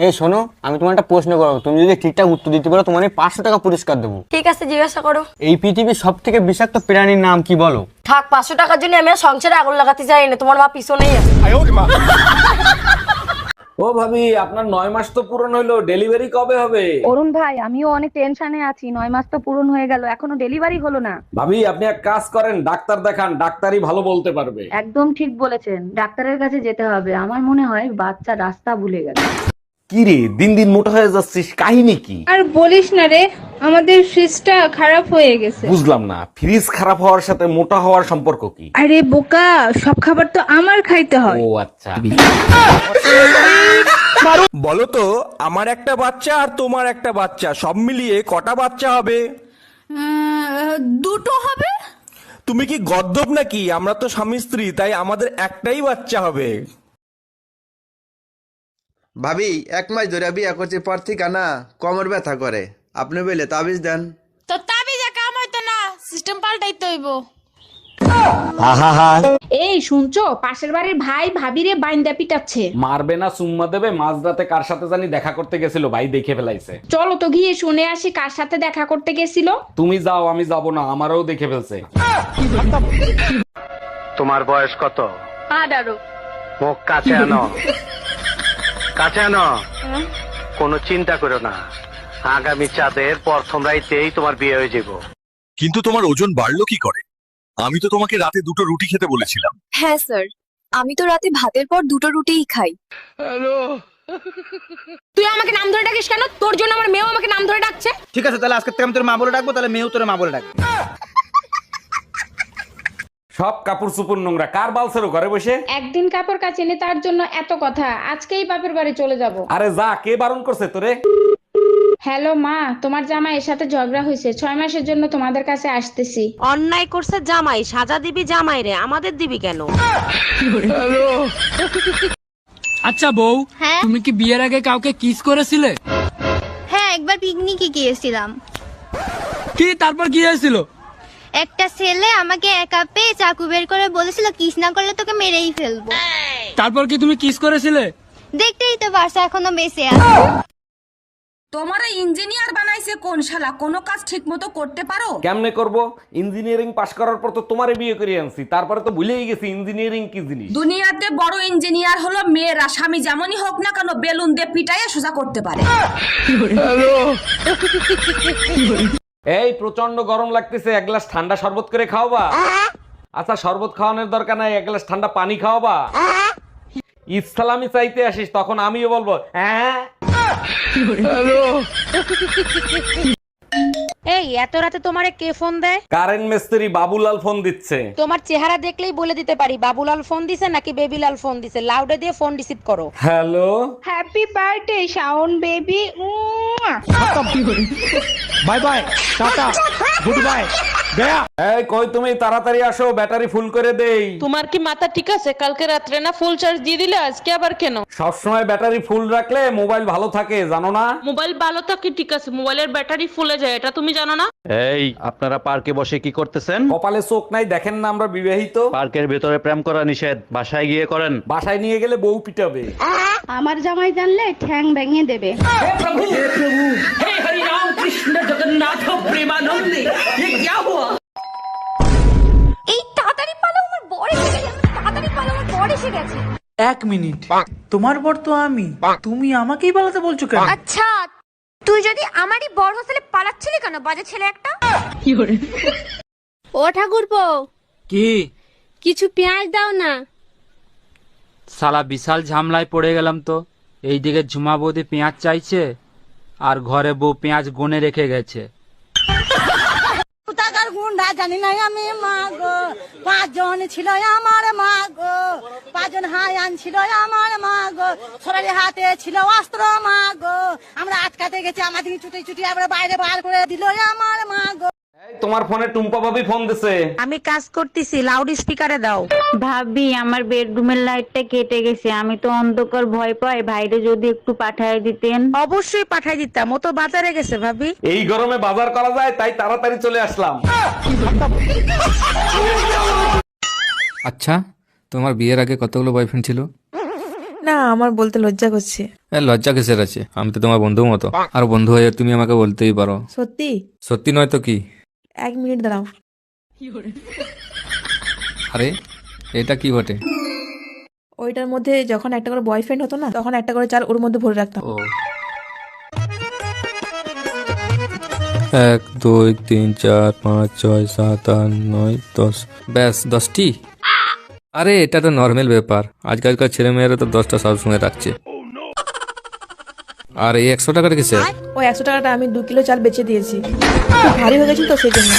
এই শোনো, আমি তোমার একটা প্রশ্ন করবো, তুমি যদি ঠিকঠাক উত্তর দিতে পারো তোমার 500 টাকা পুরস্কার দেবো। ঠিক আছে, জিজ্ঞাসা করো। এই পৃথিবীর সব থেকে বিষাক্ত প্রাণীর নাম কি বলো? থাক, 500 টাকার জন্য আমি আর সংসারে আগুন লাগাতে চাই না, তোমার মা পিছনেই আছে। ও ভাবি, আপনার 9 মাস তো পূরণ হইলো, ডেলিভারি কবে হবে? অরুণ ভাই, আমিও অনেক টেনশনে আছি। 9 মাস তো পূরণ হয়ে গেল, এখনো ডেলিভারি হলো না। ভাবি, আপনি এক কাজ করেন, ডাক্তার দেখান, ডাক্তারই ভালো বলতে পারবে। একদম ঠিক বলেছেন, ডাক্তারের কাছে যেতে হবে। আমার মনে হয় বাচ্চা রাস্তা ভুলে গেছে। কি রে, দিন দিন মোটা হয়ে যাচ্ছিস, কাহিনী কি? আর বলিস না রে, আমাদের ফ্রিজটা খারাপ হয়ে গেছে। বুঝলাম না, ফ্রিজ খারাপ হওয়ার সাথে মোটা হওয়ার সম্পর্ক কি? আরে বোকা, সব খাবার তো আমার খাইতে হয়। ও আচ্ছা। বলো তো, আমার একটা বাচ্চা আর তোমার একটা বাচ্চা, সব মিলিয়ে কটা বাচ্চা হবে? দুটো হবে। তুমি কি গদ্দপ নাকি? আমরা তো স্বামী স্ত্রী, তাই আমাদের একটাই বাচ্চা হবে। ভাবি, 1 মাস ধরে বিয়া করছি, পর থেকে না কোমর ব্যথা করে। আপনি বলে তাবিজ দেন। তো তাবিজে কাম হইতো না, সিস্টেম পাল্টাইতে হইব। এই শুনছো, পাশের বাড়ির ভাই ভাবিরে বাইন্দা পিটাচ্ছে। মারবে না চুম্মা দেবে? মাঝরাতে কার সাথে জানি দেখা করতে গেছিল, ভাই দেখে ফেলাইছে। চলো তো গিয়ে শুনে আসি কার সাথে দেখা করতে গেছিল। তুমি যাও, আমি যাব না, আমারও দেখে ফেলছে। তোমার বয়স কত? 18। মুখ কাছে আনো, কাছে আনো। কোনো চিন্তা করো না, আগামী চাঁদের প্রথম রাইতেই তোমার বিয়ে হয়ে যাব। কিন্তু তোমার ওজন বাড়লো কি করে? আমি তো তোমাকে রাতে 2টো রুটি খেতে বলেছিলাম। হ্যাঁ স্যার, আমি তো রাতে ভাতের পর 2টো রুটিই খাই। তুই আমাকে নাম ধরে ডাকিস কেন? তোর জন্য আমার মেয়েও আমাকে নাম ধরে ডাকছে। ঠিক আছে, তাহলে আজকে থেকে আমি তোর মা বলে ডাকবো, তাহলে মেয়েও তোর মা বলে ডাকবে। সব কাপড় চুপুর নোংরা, কার বালছেরও ঘরে বসে? একদিন কাপড় কাচিনি তার জন্য এত কথা, আজকেই বাপের বাড়ি চলে যাব। আরে যা, কে বারণ করছে তোরে? হ্যালো মা, তোমার জামাইয়ের সাথে ঝগড়া হয়েছে, 6 মাসের জন্য তোমাদের কাছে আসতেছি। অন্যায় করছে জামাই, সাজা দিবি জামাই রে, আমাদের দিবি কেন? আচ্ছা বউ, হ্যাঁ তুমি কি বিয়ের আগে কাউকে কিস করেছিলে? হ্যাঁ, একবার পিকনিকে গিয়েছিলাম। কি তারপর কি হয়েছিল? একটা ছেলে আমাকে একা পেয়ে চাকু বের করে বলেছিল, কিস না করলে তোকে মেরেই ফেলবো। তারপর কি তুমি কিস করেছিলে? দেখতেই তো পারছো, এখনো বেঁচে আছে। তোমার ইঞ্জিনিয়ার বানাইছে কোন শালা? কোনো কাজ ঠিক মতো করতে পারো? কেমনে করব? ইঞ্জিনিয়ারিং পাশ করার পর তো তোমারে বিয়ে করে আনছি, তারপরে তো ভুলেই গেছি ইঞ্জিনিয়ারিং কি জিনিস। দুনিয়াতে বড় ইঞ্জিনিয়ার হলো মেয়েরা, স্বামী যেমনই হোক না কেন বেলুন দিয়ে পিটাইয়া সোজা করতে পারে। এই প্রচন্ড গরম লাগতেছে, 1 গ্লাস ঠান্ডা শরবত করে খাওয়াবা? আচ্ছা, শরবত খাওয়ানোর দরকার নাই, 1 গ্লাস ঠান্ডা পানি খাওয়াবা? ইসলামি চাইতে আসিস, তখন আমিও বলবো হ্যাঁ। এই এত রাতে তোমারে কে ফোন দেয়? কারেন্ট মিস্ত্রি বাবুলাল ফোন দিচ্ছে। তোমার চেহারা দেখলেই বলে দিতে পারি বাবুলাল ফোন দিছে নাকি বেবিলাল ফোন দিছে। লাউডে দিয়ে ফোন রিসিভ করো। Hello, happy birthday Shaon baby. Bye bye, tata, good bye, Gaya. এই কই তুমি, তাড়াতাড়ি আসো, ব্যাটারি ফুল করে দেই। তোমার কি মাথা ঠিক আছে? কালকে রাত্রে না ফুল চার্জ দিয়ে দিলে, আজকে আবার কেন? সবসময় ব্যাটারি ফুল রাখলে মোবাইল ভালো থাকে, জানো না? মোবাইল ভালো থাকে ঠিক আছে, মোবাইলের ব্যাটারি ফুলে যায়, এটা তুমি জানো না? এই, আপনারা পার্কে বসে কি করতেছেন? কপালে চোখ নাই, দেখেন না আমরা বিবাহিত। পার্কের ভেতরে প্রেম করা নিষেধ, বাসায় গিয়ে করেন। বাসায় নিয়ে গেলে বউ পিটাবে। আমার জামাই জানলে ঠ্যাং ভেঙে দেবে। এই তাড়াতাড়ি পালো, আমার বর এসে গেছে। তাড়াতাড়ি পালো, আমার বর এসে গেছে। 1 মিনিট, তোমার বর তো আমি, তুমি আমাকেই পালাতে বলছো কেন? আচ্ছা, তুই যদি আমারই বর হোস্টেলে পালাচ্ছিলি কেন, বাজে ছেলে একটা? ও ঠাকুরপো, কি? কিছু পেঁয়াজ দাও না। শালা বিশাল ঝামলায় পড়ে গেলাম তো। এইদিকে ঝুমা বৌদি পেঁয়াজ চাইছে, আর ঘরে বউ পেঁয়াজ গনে রেখে গেছে। টাকার গুন্ডা জানি না আমি, মা গো 5 জন ছিল আমার, মা গো 5 জন হায়ান ছিল আমার, মা গো সরারি হাতে ছিল অস্ত্র, মা গো আমরা আটকাতে গেছি, আমাদের চুটি চুটি আমরা বাইরে বার করে দিল আমার, মা গো। এই তোমার ফোনে টুম্পা ভাবি ফোন দিছে। আমি কাজ করতেছি, লাউড স্পিকারে দাও। ভাবি, আমার বেডরুমের লাইটটা কেটে গেছে, আমি তো অন্ধকার ভয় পাই, ভাইরে যদি একটু পাঠায় দিতেন। অবশ্যই পাঠায় দিতাম, ও তো বাজারে গেছে ভাবি। এই গরমে বাজার করা যায়, তাই তাড়াতাড়ি চলে আসলাম। আচ্ছা, তোমার বিয়ের আগে কতগুলো বয়ফ্রেন্ড ছিল? না, আমার বলতে লজ্জা করছে। লজ্জা কিসের আছে? আমি তো তোমার বন্ধু মতো, আর বন্ধু হয়ে তুমি আমাকে বলতেই পারো। সত্যি? সত্যি নয় তো কি? 1 মিনিট দাঁড়াও। আরে এটা কি বটে? ওইটার মধ্যে যখন একটা করে বয়ফ্রেন্ড হতো না, তখন একটা করে চাল ওর মধ্যে ভরে রাখতাম। ও 1 2 3 4 5 6 7 8 9 10, ব্যাস 10টি? আরে এটা তো নর্মাল ব্যাপার, আজকালকার ছেলে মেয়েরা তো 10টা সবসময় রাখছে। আর এই 100 টাকাটা কিসের? ওই 100 টাকাটা আমি 2 কিলো চাল বেচে দিয়েছি, ভারী হয়ে গেছিল তো সেই জন্য।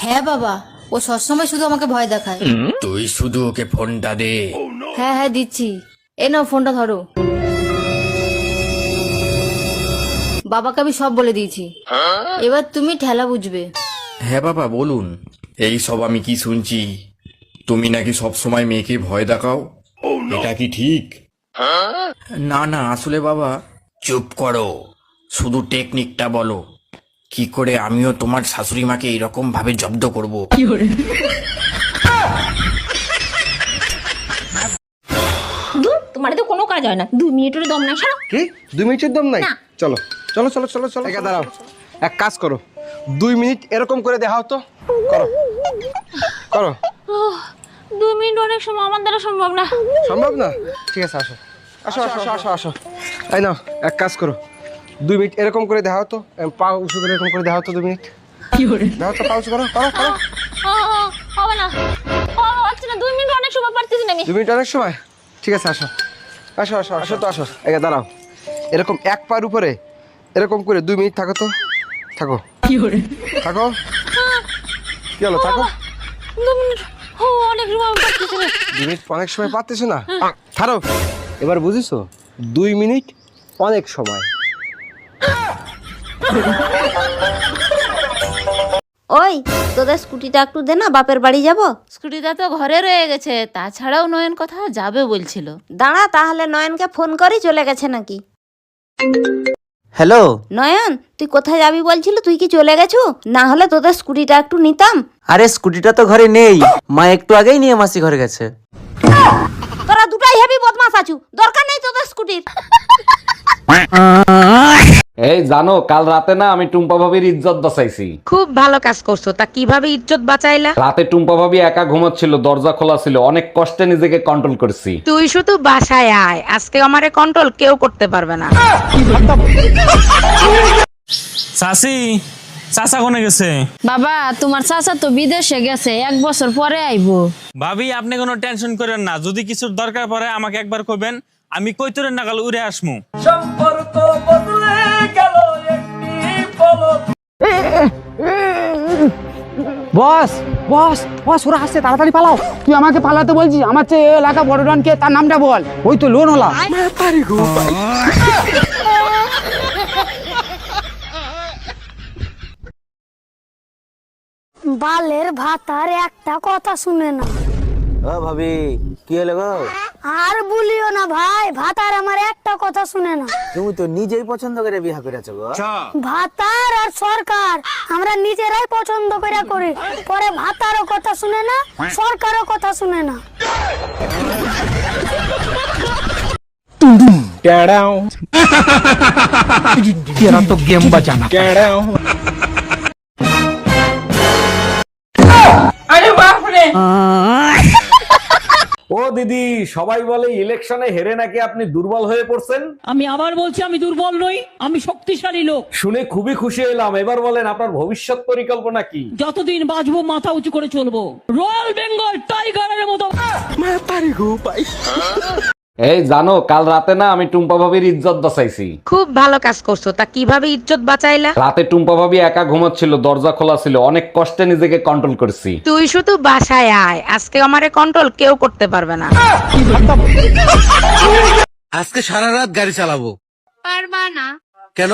হ্যাঁ বাবা, ও সবসময় শুধু আমাকে ভয় দেখায়। তুই শুধু ওকে ফোনটা দে। হ্যাঁ হ্যাঁ দিচ্ছি, এই নাও ফোনটা ধরো। বাবাকে আমি সব বলে দিয়েছি, এবার তুমি ঠেলা বুঝবে। হ্যাঁ বাবা বলুন। এই সব আমি কি শুনছি? তুমি নাকি সব সময় মেয়েকে ভয় দেখাও, এটা কি ঠিক? না না, আসলে বাবা। চুপ করো, শুধু টেকনিকটা বলো, কি করে আমিও তোমার শাশুড়ি মাকে এরকম ভাবে জব্দ করব। তোমার তো কোনো কাজ হয় না, 2 মিনিটের দম না। কি 2 মিনিটের দম নাই? চলো চলো চলো চলো চলো, একা দাঁড়াও। এক কাজ করো, 2 মিনিট এরকম করে দেখাও তো। করো করো। 2 মিনিট অনেক সময়, আমার দ্বারা সম্ভব না। সম্ভব না? ঠিক আছে, আসো আসো আসো আসো আসো। এই নাও, এক কাজ করো, 2 মিনিট এরকম করে দেখাও তো। পা উঁচু করে এরকম করে দেখাও তো 2 মিনিট। দেখাও তো, পা উঁচু করো করো করো। হবে না, হচ্ছে না। 2 মিনিট অনেক সময় পারতেছি না আমি। 2 মিনিট অনেক সময়? ঠিক আছে, আসো আসো আসো আসো তো আসো। একা দাঁড়াও, এরকম এক পার উপরে এরকম করে 2 মিনিট থাকো তো। থাকো থাকো। কি হলো? থাকো। 2 মিনিট অনেক সময় পারতেছি না। 2 মিনিট অনেক সময় পারতেছো না? ছাড়ো। এবার বুঝিছো? 2 মিনিট অনেক সময়। ওই তোদের স্কুটিটা একটু দে না, বাপের বাড়ি যাব। স্কুটিটা তো ঘরে রয়ে গেছে, তাছাড়াও নয়ন কোথাও যাবে বলছিল। দাঁড়া, তাহলে নয়নকে ফোন করি, চলে গেছে নাকি। হ্যালো নয়ন, তুই কোথায় যাবি বলছিল? তুই কি চলে গেছু? না হলে তোদের স্কুটিটা একটু নিতাম। আরে স্কুটিটা তো ঘরে নেই, মা একটু আগেই নিয়ে মাসি ঘরে গেছে। তোরা দুটাই হেভি বদমাস আছু, দরকার নেই তোদের স্কুটির। এই জানো, কাল রাতে না আমি টুম্পা ভাবির ইজ্জত বাঁচাইছি। খুব ভালো কাজ করছো, তা কিভাবে ইজ্জত বাঁচাইলা? রাতে টুম্পা ভাবি একা ঘুমাচ্ছিল, দরজা খোলা ছিল, অনেক কষ্টে নিজেকে কন্ট্রোল করছি। তুই শুধু বাসায় আয়, আজকে আমারে কন্ট্রোল কেউ করতে পারবে না। চাচি, চাচা কোনে গেছে? বাবা, তোমার চাচা তো বিদেশে গেছে, 1 বছর পরে আইবো। ভাবি আপনি কোনো টেনশন করেন না, যদি কিছুর দরকার পড়ে আমাকে একবার কইবেন, আমি কইতরের নাগাল উড়ে আসমু। বস বস বস, ওরা আসছে, তাড়াতাড়ি পালাও। তুই আমাকে পালাতে বলছিস? আমার চেয়ে এলাকা বড় ডন কে, তার নামটা বল। ওই তো লোন ওলা। বালের ভাতার একটা কথা শুনে না। ও ভাবি, কি হলো গো? আর বলিও না ভাই, ভাতার আমার একটা কথা শুনে না। তুমি তো নিজেই পছন্দ করে বিয়ে করেছো গো। ভাতার আর সরকার আমরা নিজেরাই পছন্দ করে করি, পরে ভাতারও কথা শুনে না, সরকারও কথা শুনে না। तेरा तो गेम बचाना। ও দিদি, সবাই বলে ইলেকশনে হেরে নাকি আপনি দুর্বল হয়ে পড়ছেন। আমি আবার বলছি, আমি দুর্বল নই, আমি শক্তিশালী লোক। শুনে খুবই খুশি হলাম। এবার বলেন আপনার ভবিষ্যৎ পরিকল্পনা কি? যতদিন বাঁচবো মাথা উঁচু করে চলবো, রয়্যাল বেঙ্গল টাইগারের মতো। এই জানো, কাল রাতে না আমি টুম্পা ভাবির ইজ্জত বাঁচাইছি। খুব ভালো কাজ করছো, তা কিভাবে ইজ্জত বাঁচাইলা? রাতে টুম্পা ভাবি একা ঘুমাচ্ছিল, দরজা খোলা ছিল, অনেক কষ্টে নিজেকে কন্ট্রোল করছি। তুই শুধু বাসায় আয়, আজকে আমারে কন্ট্রোল কেউ করতে পারবে না। আজকে সারা রাত গাড়ি চালাবো। পারবা না। কেন?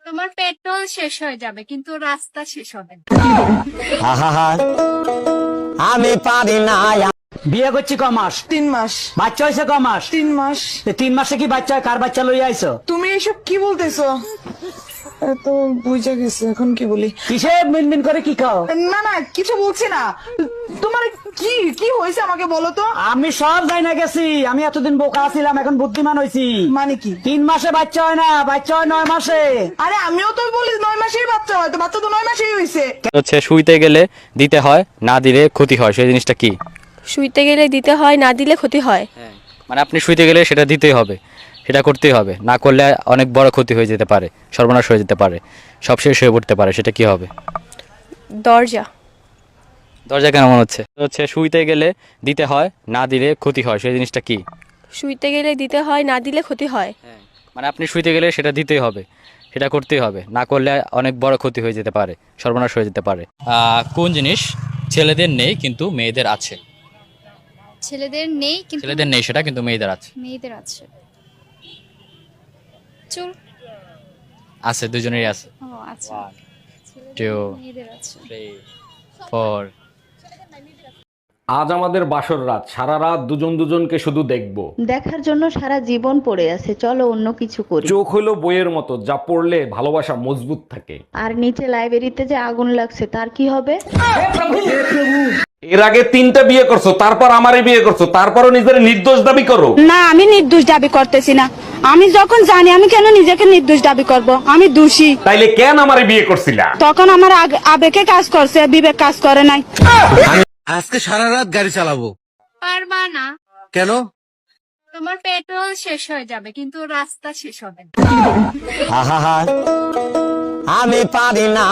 তোমার পেট্রোল শেষ হয়ে যাবে, কিন্তু রাস্তা শেষ হবে না। আমি পারি না। বিয়ে করছি ক মাস? 3 মাস। বাচ্চা হয়েছে ক মাস? 3 মাস। 3 মাসে কি বাচ্চা? কার বাচ্চা লইয়া আইছো? তুমি এসব কি বলতেছো? তো বুঝে গেছে, এখন কি বলি? কিসে মিনমিন করে কি খাও? না না, কিছু বলছি না। তোমার কি কি হয়েছে আমাকে বলো তো। আমি সব যাই না গেছি, আমি এতদিন বোকা ছিলাম, এখন বুদ্ধিমান হয়েছি। মানে কি? 3 মাসে বাচ্চা হয় না, বাচ্চা হয় 9 মাসে। আরে আমিও তো বলি 9 মাসেই বাচ্চা হয়, তো বাচ্চা তো 9 মাসেই হয়েছে। হচ্ছে শুইতে গেলে দিতে হয়, না দিলে ক্ষতি হয়, সেই জিনিসটা কি? শুইতে গেলে দিতে হয়, না দিলে ক্ষতি হয়। মানে আপনি শুইতে গেলে সেটা দিতেই হবে, সেটা করতেই হবে, না করলে অনেক বড় ক্ষতি হয়ে যেতে পারে, সর্বনাশ হয়ে যেতে পারে, সব শেষ হয়ে পড়তে পারে, সেটা কি হবে? দরজা। দরজা কেন মনে হচ্ছে? হচ্ছে শুইতে গেলে দিতে হয়, না দিলে ক্ষতি হয়, সেই জিনিসটা কি? শুইতে গেলে দিতে হয়, না দিলে ক্ষতি হয়। মানে আপনি শুইতে গেলে সেটা দিতেই হবে, সেটা করতেই হবে, না করলে অনেক বড় ক্ষতি হয়ে যেতে পারে, সর্বনাশ হয়ে যেতে পারে। কোন জিনিস ছেলেদের নেই কিন্তু মেয়েদের আছে? ছেলেদের নেই কিন্তু ছেলেদের নেই সেটা কিন্তু মেয়েদের আছে। মেয়েদের আছে। চুল। আছে, দুজনেরই আছে। ও আচ্ছা। 2 মেয়েদের আছে। 3 4 আজ আমাদের বাসর রাত, সারা রাত দুজন দুজনকে শুধু দেখবো। দেখার জন্য সারা জীবন পড়ে আছে, চলো অন্য কিছু করি। চোখ হলো বইয়ের মতো, যা পড়লে ভালোবাসা মজবুত থাকে। আর নিচে লাইব্রেরিতে যে আগুন লাগছে তার কি হবে? এর আগে 3টা বিয়ে করছো, তারপর আমারে বিয়ে করছো, তারপরও নিজের নির্দোষ দাবি করো। না, আমি নির্দোষ দাবি করতেছি না। আমি যখন জানি, আমি কেন নিজেকে নির্দোষ দাবি করব? আমি দোষী। তাইলে কেন আমারে বিয়ে করছিলা? তখন আমার আবেগে কাজ করছে, বিবেক কাজ করে নাই। আজকে সারা রাত গাড়ি চালাবো। পারবা না। কেন? তোমার পেট্রোল শেষ হয়ে যাবে, কিন্তু রাস্তা শেষ হবে না। আমি পারি না।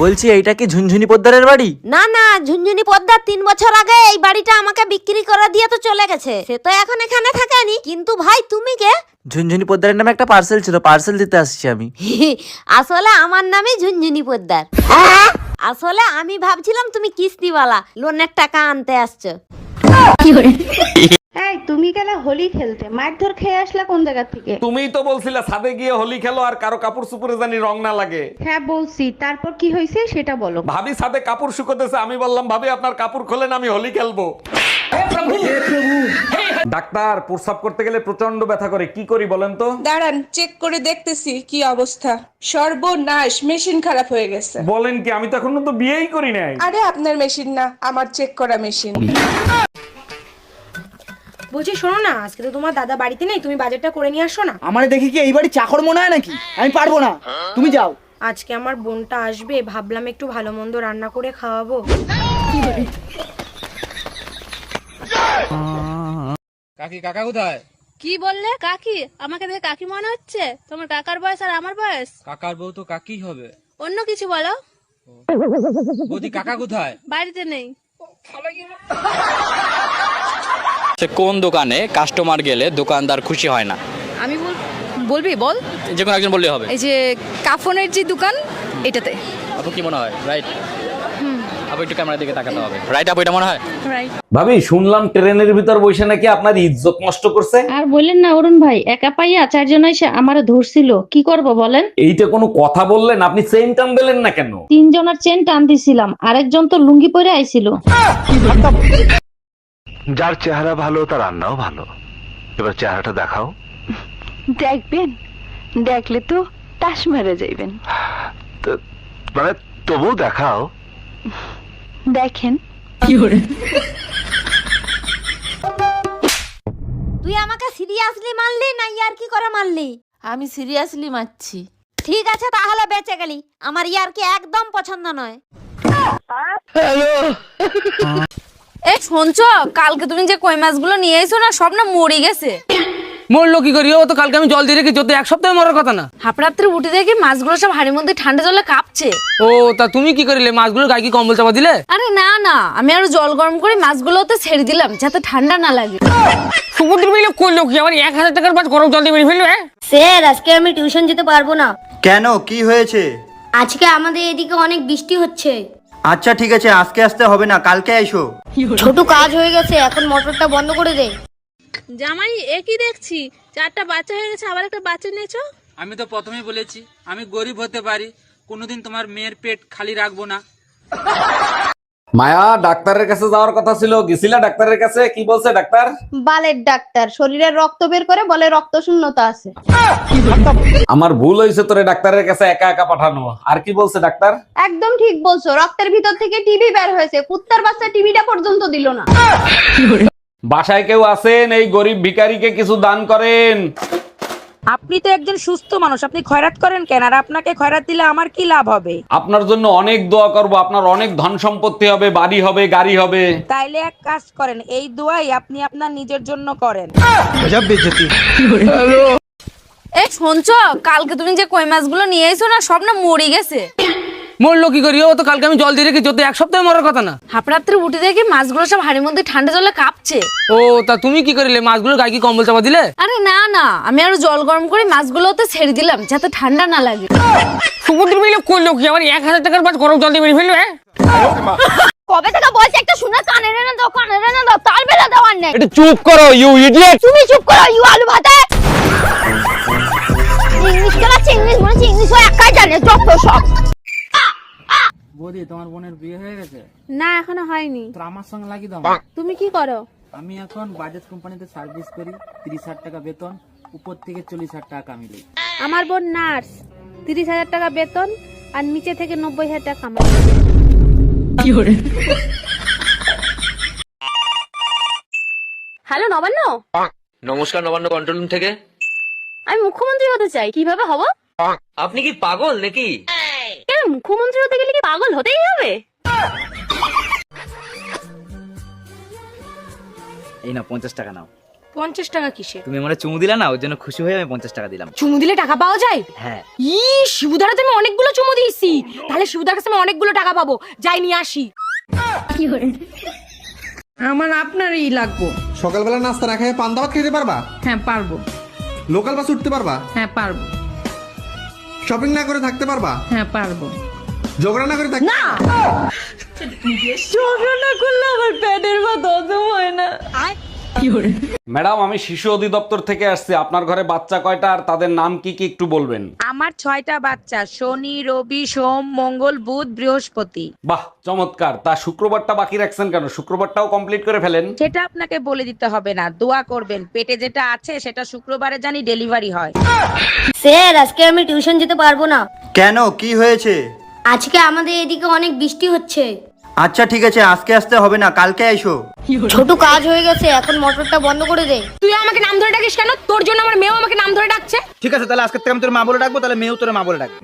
বলছি এইটা কি ঝুনঝুনি পোদ্দারের বাড়ি? না না, ঝুনঝুনি পদ্মার 3 বছর আগে এই বাড়িটা আমাকে বিক্রি করে দিয়ে তো চলে গেছে। সে তো এখন এখানে থাকেনি। কিন্তু ভাই তুমি কে? ঝুনঝুনি পোদ্দারের নামে একটা পার্সেল ছিল, পার্সেল দিতে আসছি আমি। আসলে আমার নামই ঝুনঝুনি পদ্মার। আসলে আমি ভাবছিলাম তুমি কিস্তিওয়ালা, লোনের টাকা আনতে আসছো। এই তুমি গেলে হোলি খেলতে, মারধর খেয়ে আসলা কোন জায়গা থেকে? তুমিই তো বলছিলা ছাদে গিয়ে হোলি খেলো আর কারো কাপড় চুপড়ে জানি রং না লাগে। হ্যাঁ বলছি, তারপর কি হয়েছে সেটা বলো। ভাবি ছাদে কাপড় শুকোতেছে, আমি বললাম ভাবি আপনার কাপড় খোলেন, আমি হোলি খেলবো। ডাক্তার, প্রস্রাব করতে গেলে প্রচন্ড ব্যথা করে, কি করি বলেন তো? দাঁড়ান, চেক করে দেখতেছি কি অবস্থা। সর্বনাশ, মেশিন খারাপ হয়ে গেছে। বলেন কি? আমি তো এখনো তো বিয়েই করি নাই। আরে আপনার মেশিন না, আমার চেক করা মেশিন। বলছি শোনো না, আজকে তো তোমার দাদা বাড়িতে নেই, তুমি বাজারটা করে নিয়ে আসো না। আমার দেখি কি এই বাড়ি চাকর মনে হয় নাকি? আমি পারবো না, তুমি যাও। আজকে আমার বোনটা আসবে, ভাবলাম একটু ভালো মন্দ রান্না করে খাওয়াবো। কাকি, কাকা কোথায়? কি বললে? কাকি? আমাকে দেখে কাকি মনে হচ্ছে? তোমার কাকার বয়স আর আমার বয়স? কাকার বউ তো কাকি হবে। অন্য কিছু বলো। বৌদি, কাকা কোথায়? বাড়িতে নেই। কোন দোকানে কাস্টমার গেলে দোকানদার খুশি হয় না? আমি বলবি বল। যে কোনো একজন বললেই হবে। এই যে কাফনের যে দোকান, এটাতে। আপু কি মনে হয়? রাইট? আপু একটু ক্যামেরার দিকে তাকাতে হবে। রাইট আপু, এটা মনে হয়? রাইট। ভাবি, শুনলাম ট্রেনের ভিতর বসে নাকি আপনার ইজ্জত নষ্ট করছে। আর বললেন না অরুণ ভাই, একা পাইয়া 4 জন এসে আমারে ধরছিল, কি করব বলেন? এইটা কোনো কথা বললেন? আপনি চেইন টান দিলেন না কেন? 3 জনের চেন টান দিছিলাম, আরেকজন তো লুঙ্গি পরে আইছিল। যার চেহারা ভালো তার রান্নাও ভালো। এবার চেহারাটা দেখাও। দেখবেন, দেখলে তো তাস মেরে যাইবেন। মানে তবু দেখাও। দেখেন। তুই আমাকে সিরিয়াসলি মারলি না ইয়ার কি করে মারলি? আমি সিরিয়াসলি মারছি। ঠিক আছে, তাহলে বেঁচে গেলি। আমার ইয়ার কি একদম পছন্দ নয়। এই শুনছো, কালকে তুমি যে কই মাছগুলো নিয়ে এসো না, সব না মরে গেছে। মরলো কি করি? ও তো কালকে আমি জল দিয়ে রেখেছি, তো 1 সপ্তাহে মরার কথা না। হাপড়াত্রে উঠে দেখি মাছগুলো সব হাড়ির মধ্যে ঠান্ডা জলে কাঁপছে। ও, তা তুমি কি করিলে? মাছগুলোর গায়ে কি কম্বল চাপা দিলে? আরে না না, আমি আরো জল গরম করে মাছগুলোতে ছেড়ে দিলাম যাতে ঠান্ডা না লাগে। সমুদ্র মিলে করলো কি? আমার 1000 টাকার মাছ গরম জল দিয়ে মেরে ফেলবে? স্যার, আজকে আমি টিউশন যেতে পারবো না। কেন, কি হয়েছে? আজকে আমাদের এদিকে অনেক বৃষ্টি হচ্ছে। আচ্ছা ঠিক আছে, আজকে আসতে হবে না, কালকে এসো। ছোট কাজ হয়ে গেছে, এখন মোটরটা বন্ধ করে দে। জামাই, একই দেখছি 4টা বাচ্চা হয়ে গেছে, আবার একটা বাচ্চা নিয়েছো। আমি তো প্রথমেই বলেছি আমি গরিব হতে পারি, কোনোদিন তোমার মেয়ের পেট খালি রাখবো না। মায়া, ডাক্তারের কাছে যাওয়ার কথা ছিল, গেছিলা ডাক্তারের কাছে? কি বলছে ডাক্তার? বালের ডাক্তার শরীরের রক্ত বের করে বলে রক্ত শূন্যতা আছে। আমার ভুল হয়েছে তোরে ডাক্তারের কাছে একা একা পাঠানো। আর কি বলছে ডাক্তার? একদম ঠিক বলছো, রক্তের ভিতর থেকে টিবি বের হয়েছে, কুত্তার বাচ্চা টিবিটা পর্যন্ত দিল না। বাসায় কেউ আছেন? এই গরিব ভিখারিকে কিছু দান করেন। আপনি তো একজন সুস্থ মানুষ, আপনি খয়রাত করেন কেন? আর আপনাকে খয়রাত দিলে আমার কি লাভ হবে? আপনার জন্য অনেক দোয়া করব, আপনার অনেক ধন সম্পত্তি হবে, বাড়ি হবে, গাড়ি হবে। তাইলে এক কাজ করেন, এই দোয়াই আপনি আপনার নিজের জন্য করেন। এই শুনছো, কালকে তুমি যে কই মাছগুলো নিয়ে এসো না, সব না মরে গেছে। মরলো কি করি? ও তো কালকে আমি জল দিয়ে রেখেছি, তো এক সপ্তাহে মরার কথা না। হাফরাত্রে উঠে দেখি মাছগুলো সব হাড়ির মধ্যে ঠান্ডা জলে কাঁপছে। ও তা তুমি কি করিলে? মাছগুলোর গায়ে কি কম্বল চাপা দিলে? আরে না না, আমি আরো জল গরম করে মাছগুলোতে ছেড়ে দিলাম যাতে ঠান্ডা না লাগে। সমুদ্র মিলে করলো কি? আমার 1000 টাকার মাছ গরম জল দিয়ে মেরে ফেলবে? কবে থেকে বলছি একটা শুনে কানে রে না দাও, কানে রে না দাও, তার বেলা দেওয়ার নেই। একটু চুপ করো ইউ ইডিয়েট। তুমি চুপ করো ইউ আলু ভাতে। ইংলিশ গলাচ্ছে, ইংলিশ মনে হচ্ছে ইংলিশ হয় একাই জানে, যত সব। বৌদি, তোমার বোনের বিয়ে হয়ে গেছে? না এখনো হয়নি। তো আমার সঙ্গে লাগিয়ে দাও। তুমি কি করো? আমি এখন বাজাজ কোম্পানিতে সার্ভিস করি, 30,000 টাকা বেতন, উপর থেকে 40,000 টাকা কামিয়ে। আমার বোন নার্স, 30,000 টাকা বেতন আর নিচে থেকে 90,000 টাকা কামাই। হ্যালো নবান্ন। নমস্কার, নবান্ন কন্ট্রোল রুম থেকে। আমি মুখ্যমন্ত্রী হতে চাই, কিভাবে হব? আপনি কি পাগল নাকি? কেন, মুখ্যমন্ত্রী হতে গেলে কি পাগল হতেই হবে? এই না 50 টাকা নাও। 50 টাকা কিসে? তুমি আমার চুমু দিলা না, ওর জন্য খুশি হয়ে আমি 50 টাকা দিলাম। চুমু দিলে টাকা পাওয়া যায়? হ্যাঁ। শিবুদার আমি অনেকগুলো চুমু দিয়েছি, তাহলে শিবুদার কাছে আমি অনেকগুলো টাকা পাবো, যাই নিয়ে আসি। আমার আপনারই লাগবো। সকালবেলা নাস্তা না খেয়ে পান্তা ভাত খেতে পারবা? হ্যাঁ পারবো। লোকাল বাস উঠতে পারবা? হ্যাঁ পারবো। শপিং না করে থাকতে পারবা? হ্যাঁ পারবো। ঝগড়া না করে থাকতে? ঝগড়া না করলে আমার পেটের ভাত হজম হয় না। ম্যাডাম, আমি শিশু অধিদপ্তর থেকে আসছি। আপনার ঘরে বাচ্চা কয়টা আর তাদের নাম কি কি একটু বলবেন? আমার 6টা বাচ্চা, শনি, রবি, সোম, মঙ্গল, বুধ, বৃহস্পতি। বাহ, চমৎকার। তা শুক্রবারটা বাকি রাখছেন কেন? শুক্রবারটাও কমপ্লিট করে ফেলেন। সেটা আপনাকে বলে দিতে হবে না, দোয়া করবেন পেটে যেটা আছে সেটা শুক্রবারে জানি ডেলিভারি হয়। স্যার আজকে আমি টিউশন যেতে পারবো না। কেন, কি হয়েছে? আজকে আমাদের এদিকে অনেক বৃষ্টি হচ্ছে। আচ্ছা ঠিক আছে, আজকে আসতে হবে না, কালকে এসো। ছোট কাজ হয়ে গেছে, এখন মোটরটা বন্ধ করে দে। তুই আমাকে নাম ধরে ডাকিস কেন? তোর জন্য আমার মেয়েও আমাকে নাম ধরে ডাকছে। ঠিক আছে, তাহলে আজকে থেকে আমি তোর মা বলে ডাকবো, তাহলে মেয়েও তোর মা বলে ডাকবে।